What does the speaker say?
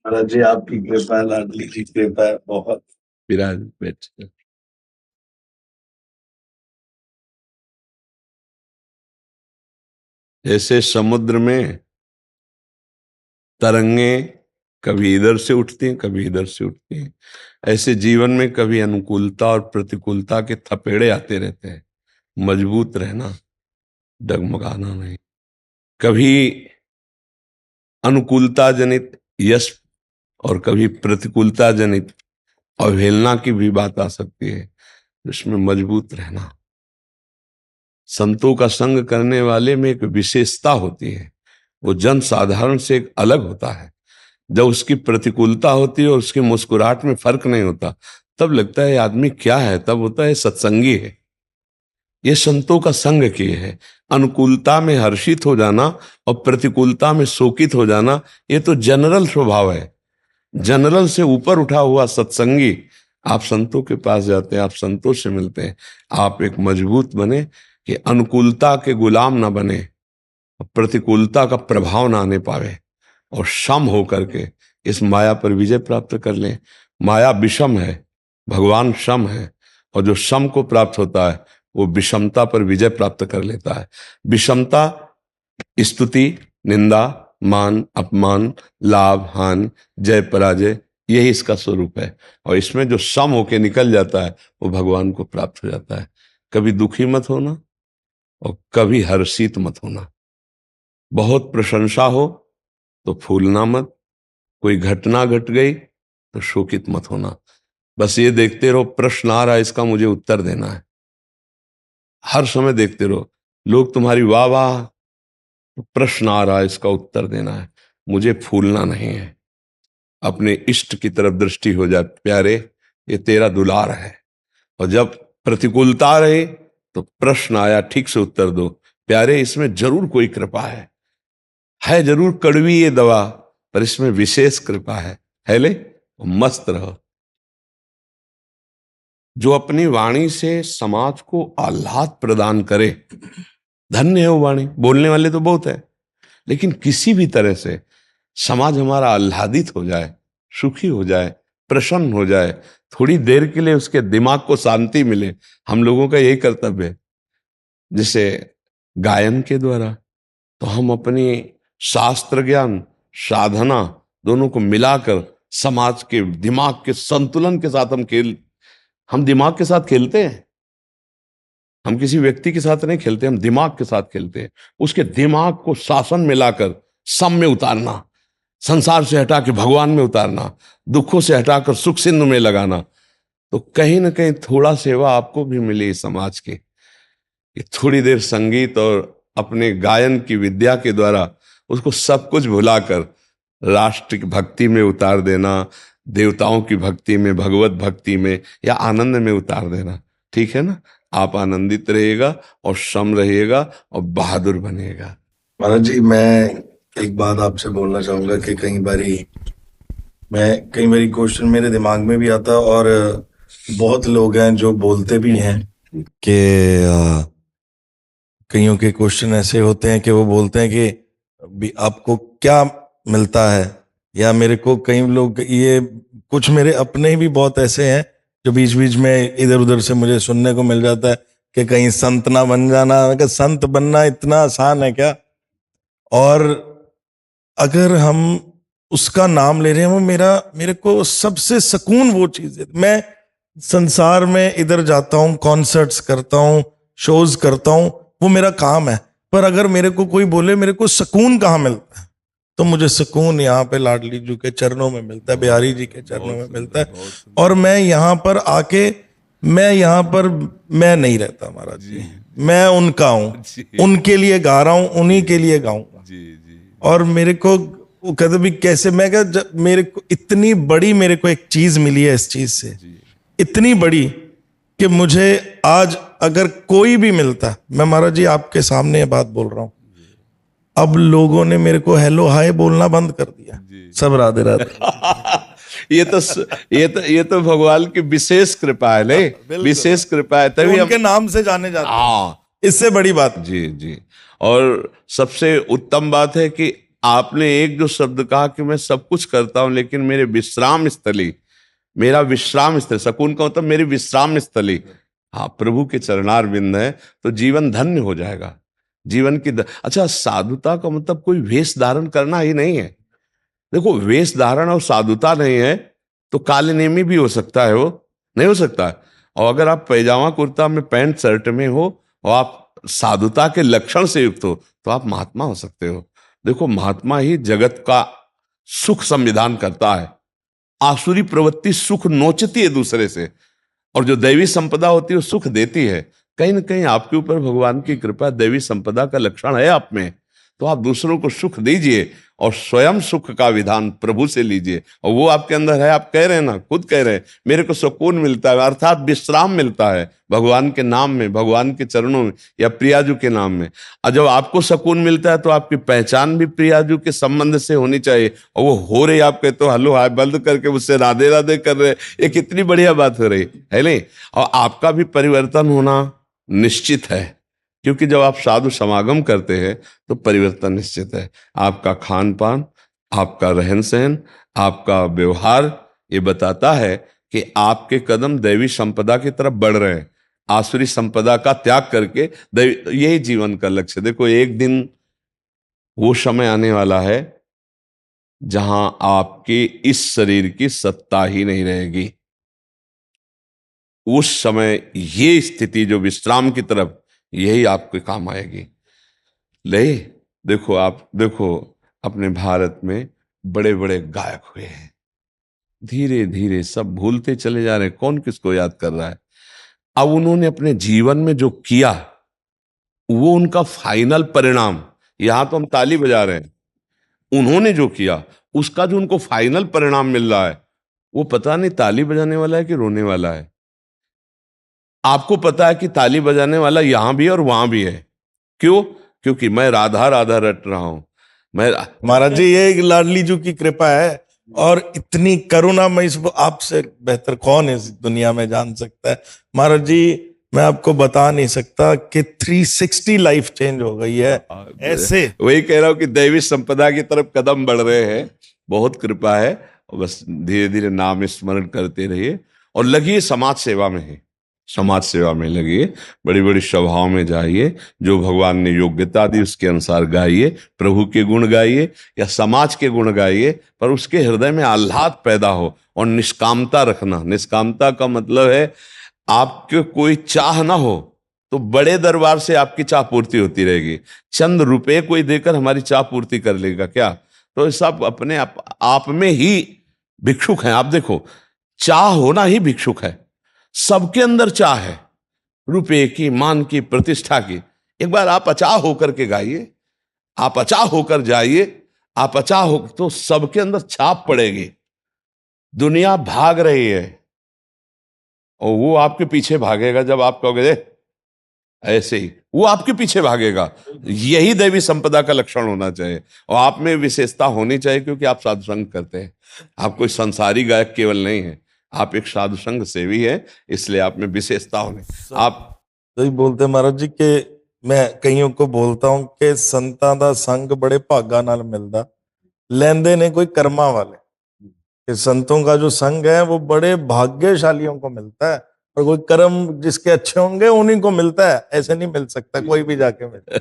महाराज जी आपकी कृपा है, लाडली की कृपा है बहुत। विराज बैठ। जैसे समुद्र में तरंगे कभी इधर से उठती हैं कभी इधर से उठती हैं, ऐसे जीवन में कभी अनुकूलता और प्रतिकूलता के थपेड़े आते रहते हैं। मजबूत रहना, डगमगाना नहीं। कभी अनुकूलता जनित यश और कभी प्रतिकूलता जनित अवहेलना की भी बात आ सकती है, इसमें मजबूत रहना। संतों का संग करने वाले में एक विशेषता होती है, वो जन साधारण से एक अलग होता है। जब उसकी प्रतिकूलता होती है और उसकी मुस्कुराहट में फर्क नहीं होता, तब लगता है ये आदमी क्या है, तब होता है सत्संगी है। ये संतों का संग किए है। अनुकूलता में हर्षित हो जाना और प्रतिकूलता में शोकित हो जाना, ये तो जनरल स्वभाव है। जनरल से ऊपर उठा हुआ सत्संगी, आप संतों के पास जाते हैं, आप संतों से मिलते हैं, आप एक मजबूत बने कि अनुकूलता के गुलाम ना बने, प्रतिकूलता का प्रभाव ना आने पावे, और सम होकर के इस माया पर विजय प्राप्त कर लें। माया विषम है, भगवान सम है, और जो सम को प्राप्त होता है वो विषमता पर विजय प्राप्त कर लेता है। विषमता स्तुति, निंदा, मान, अपमान, लाभ, हानि, जय, पराजय, यही इसका स्वरूप है। और इसमें जो सम होके निकल जाता है वो भगवान को प्राप्त हो जाता है। कभी दुखी मत होना और कभी हर्षित मत होना। बहुत प्रशंसा हो तो फूलना मत, कोई घटना घट गई तो शोकित मत होना। बस ये देखते रहो, प्रश्न आ रहा है, इसका मुझे उत्तर देना है। हर समय देखते रहो, लोग तुम्हारी वाह वाह, तो प्रश्न आ रहा है, इसका उत्तर देना है। मुझे फूलना नहीं है। अपने इष्ट की तरफ दृष्टि हो जाए, प्यारे ये तेरा दुलार है। और जब प्रतिकूलता रहे तो प्रश्न आया, ठीक से उत्तर दो, प्यारे इसमें जरूर कोई कृपा है जरूर कड़वी ये दवा, पर इसमें विशेष कृपा है ले, मस्त रहो। जो अपनी वाणी से समाज को आह्लाद प्रदान करे, धन्य है वो वाणी। बोलने वाले तो बहुत है, लेकिन किसी भी तरह से समाज हमारा आह्लादित हो जाए, सुखी हो जाए, प्रसन्न हो जाए, थोड़ी देर के लिए उसके दिमाग को शांति मिले, हम लोगों का यही कर्तव्य है। जैसे गायन के द्वारा तो हम अपनी शास्त्र ज्ञान, साधना दोनों को मिलाकर समाज के दिमाग के संतुलन के साथ हम दिमाग के साथ खेलते हैं। हम किसी व्यक्ति के साथ नहीं खेलते, हम दिमाग के साथ खेलते हैं। उसके दिमाग को शासन में लाकर सम में उतारना, संसार से हटा के भगवान में उतारना, दुखों से हटाकर सुख सिंधु में लगाना। तो कहीं ना कहीं थोड़ा सेवा आपको भी मिली समाज की। थोड़ी देर संगीत और अपने गायन की विद्या के द्वारा उसको सब कुछ भुलाकर राष्ट्र की भक्ति में उतार देना, देवताओं की भक्ति में, भगवत भक्ति में या आनंद में उतार देना। ठीक है ना? आप आनंदित रहिएगा और सम रहिएगा और बहादुर बनिएगा। महाराज जी, मैं एक बात आपसे बोलना चाहूंगा कि कई बारी क्वेश्चन मेरे दिमाग में भी आता है, और बहुत लोग हैं जो बोलते भी हैं कि कईयों के क्वेश्चन ऐसे होते हैं कि वो बोलते हैं कि आपको क्या मिलता है, या मेरे को कई लोग, ये कुछ मेरे अपने भी बहुत ऐसे हैं जो बीच बीच में इधर उधर से मुझे सुनने को मिल जाता है कि कहीं संत ना बन जाना। मैं कहता, संत बनना इतना आसान है क्या? और अगर हम उसका नाम ले रहे हैं, वो मेरे को सबसे सुकून वो चीज है। मैं संसार में इधर जाता हूँ, कॉन्सर्ट्स करता हूँ, शोज करता हूँ, वो मेरा काम है। पर अगर मेरे को कोई बोले मेरे को सुकून कहाँ मिलता है, तो मुझे सुकून यहाँ पे लाडली जी के चरणों में मिलता है, बिहारी जी के चरणों में मिलता है। और मैं यहाँ पर आके, मैं नहीं रहता महाराज जी, मैं उनका हूँ, उनके लिए गा रहा हूँ, उन्हीं के लिए गाऊंगा। और मेरे को वो कहते भी कैसे, मैं क्या, मेरे को इतनी बड़ी, मेरे को एक चीज मिली है इस चीज से, इतनी बड़ी कि मुझे आज अगर कोई भी मिलता, मैं महाराज जी आपके सामने ये बात बोल रहा हूं, अब लोगों ने मेरे को हेलो हाय बोलना बंद कर दिया, सब राधे राधे। ये तो भगवान की विशेष कृपा है, ले विशेष कृपा है, तभी उनके नाम से जाने जाते हैं। इससे बड़ी बात। जी जी। और सबसे उत्तम बात है कि आपने एक जो शब्द कहा कि मैं सब कुछ करता हूं लेकिन मेरे विश्राम स्थली, मेरा विश्राम स्थल, सकून का मतलब मेरी विश्राम स्थली हाँ प्रभु के चरणार बिंद है, तो जीवन धन्य हो जाएगा। जीवन की अच्छा, साधुता का मतलब कोई वेश धारण करना ही नहीं है। देखो, वेश धारण और साधुता नहीं है तो कालनेमी भी हो सकता है, वो नहीं हो सकता है। और अगर आप पैजामा कुर्ता में पैंट शर्ट में हो और आप साधुता के लक्षण से युक्त हो तो आप महात्मा हो सकते हो। देखो, महात्मा ही जगत का सुख संविधान करता है। आसुरी प्रवृत्ति सुख नोचती है दूसरे से, और जो दैवी संपदा होती है वो सुख देती है। कहीं ना कहीं आपके ऊपर भगवान की कृपा, दैवी संपदा का लक्षण है आप में, तो आप दूसरों को सुख दीजिए और स्वयं सुख का विधान प्रभु से लीजिए, और वो आपके अंदर है। आप कह रहे हैं ना, खुद कह रहे हैं, मेरे को सुकून मिलता है, अर्थात विश्राम मिलता है भगवान के नाम में, भगवान के चरणों में या प्रियाजू के नाम में। और जब आपको सुकून मिलता है तो आपकी पहचान भी प्रियाजू के संबंध से होनी चाहिए, और वो हो रही, आप कहते हो हलो हाय बंद करके मुझसे राधे राधे कर रहे, ये कितनी बढ़िया बात हो रही है नहीं। और आपका भी परिवर्तन होना निश्चित है, क्योंकि जब आप साधु समागम करते हैं तो परिवर्तन निश्चित है। आपका खान पान, आपका रहन सहन, आपका व्यवहार ये बताता है कि आपके कदम दैवी संपदा की तरफ बढ़ रहे हैं। आसुरी संपदा का त्याग करके दैवी, यही जीवन का लक्ष्य। देखो, एक दिन वो समय आने वाला है जहां आपके इस शरीर की सत्ता ही नहीं रहेगी। उस समय ये स्थिति जो विश्राम की तरफ, यही आपके काम आएगी। ले देखो, आप देखो अपने भारत में बड़े बड़े गायक हुए हैं, धीरे धीरे सब भूलते चले जा रहे हैं, कौन किसको याद कर रहा है। अब उन्होंने अपने जीवन में जो किया वो उनका फाइनल परिणाम, यहां तो हम ताली बजा रहे हैं, उन्होंने जो किया उसका जो उनको फाइनल परिणाम मिल रहा है, वो पता नहीं ताली बजाने वाला है कि रोने वाला है। आपको पता है कि ताली बजाने वाला यहां भी है और वहां भी है। क्यों? क्योंकि मैं राधा राधा रट रहा हूं। मैं महाराज जी, ये एक लाडली जी की कृपा है, और इतनी करुणा मैं इस आपसे बेहतर कौन इस दुनिया में जान सकता है। महाराज जी, मैं आपको बता नहीं सकता कि 360 लाइफ चेंज हो गई है। ऐसे वही कह रहा हूं कि दैवी संपदा की तरफ कदम बढ़ रहे हैं, बहुत कृपा है। और बस धीरे धीरे नाम स्मरण करते रहिए और लगिए समाज सेवा में ही, समाज सेवा में लगिए, बड़ी बड़ी सभाओं में जाइए, जो भगवान ने योग्यता दी उसके अनुसार गाइए, प्रभु के गुण गाइए या समाज के गुण गाइए, पर उसके हृदय में आह्लाद पैदा हो और निष्कामता रखना। निष्कामता का मतलब है आपके कोई चाह ना हो तो बड़े दरबार से आपकी चाह पूर्ति होती रहेगी। चंद रुपए कोई देकर हमारी चाह पूर्ति कर लेगा क्या? तो सब अपने आप में ही भिक्षुक हैं। आप देखो, चाह होना ही भिक्षुक है। सबके अंदर चाह है, रुपए की, मान की, प्रतिष्ठा की। एक बार आप अचाह होकर के गाइए, आप अचाह होकर जाइए, आप अचाह हो तो सबके अंदर छाप पड़ेगी। दुनिया भाग रही है और वो आपके पीछे भागेगा। जब आप कहोगे ऐसे ही, वो आपके पीछे भागेगा। यही दैवी संपदा का लक्षण होना चाहिए, और आप में विशेषता होनी चाहिए, क्योंकि आप साधु संग करते हैं। आप कोई संसारी गायक केवल नहीं है, आप एक साधु संग सेवी है, इसलिए आप में विशेषता होनी। आप तो बोलते महाराज जी के, मैं कईयों को बोलता हूं कि संतां दा संग बड़े भागा नाल मिलदा, लेंदे ने कोई कर्मा वाले। कि संतों का जो संग है वो बड़े भाग्यशालियों को मिलता है, और कोई कर्म जिसके अच्छे होंगे उन्हीं को मिलता है, ऐसे नहीं मिल सकता कोई भी जाके मिले।